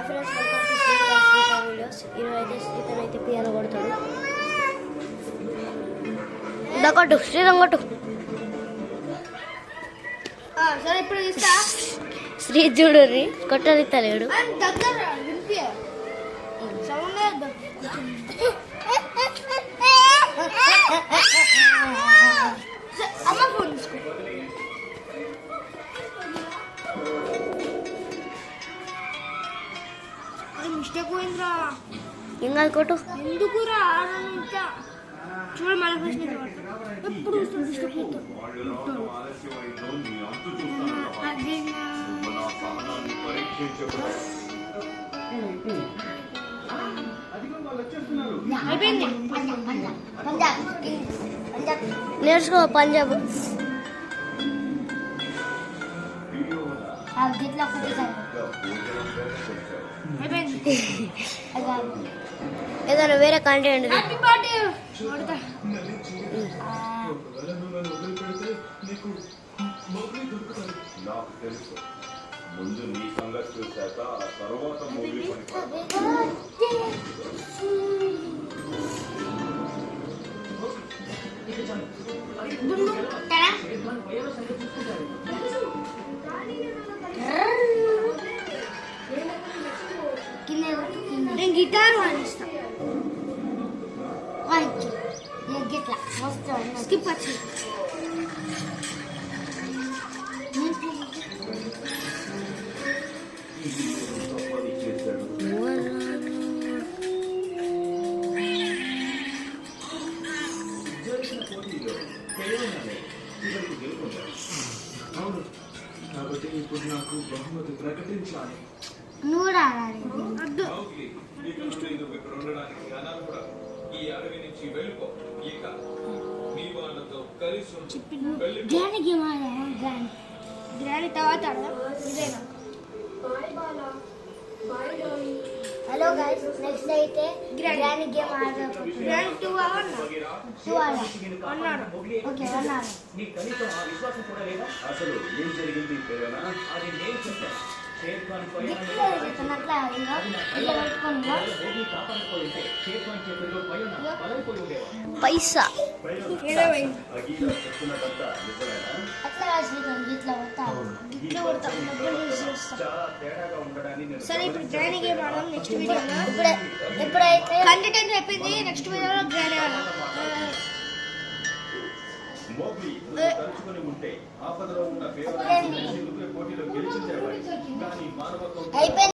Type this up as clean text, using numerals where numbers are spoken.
Hi friends, welcome to Srika videos. ఈరోజు ఇతనైతే piano కొడతాడు. కొట్టు శ్రీరామ్ కొట్టు. సరే ఇప్పుడు ఇస్తా. శ్రీ చూడుని కొట్టనిస్తలేడు. అమ్మ ఫోన్ తీసుకో. మిస్టేక్ పోయిందిరా. ఇంకా కొట్టు. ఎందుకురా చూడ మళ్ళీ ఫస్ట్ ఎప్పుడు అయిపోయింది. నేర్చుకో పంజాబ్. ఏదైనా వేరే కంటెంట్ ముందు నీ సంగతి చూశాక తర్వాత మూవీ నేను గిటార్ వాయిస్తా. గిట్లా స్కిప్ వచ్చి కాబట్టి ఇప్పుడు నాకు బహుమతి ప్రకటించాలి. నువ్వు రావాలి. గ్రాని తర్వాత ఇదేనా. హలో గైస్, నెక్స్ట్ అయితే గ్రాని గేమ్ ఆడదాం. గ్రాని 2 అవర్స్ ఓకే 1 అవర్. అసలు ఏం జరిగింది అది నేను పైసా సరే ఇప్పుడు గ్రాని గేమ్ ఆడదాం. నెక్స్ట్ వీడియోలో ఇప్పుడైతే కంటెంట్ చెప్పింది. నెక్స్ట్ వీడియోలో గ్రాని ఆడదాం. తలుచుకొని ఉంటే ఆపదలో ఉన్న పోటీలో గెలిచించేవాడి కానీ మానవత్వం అయిపోయింది.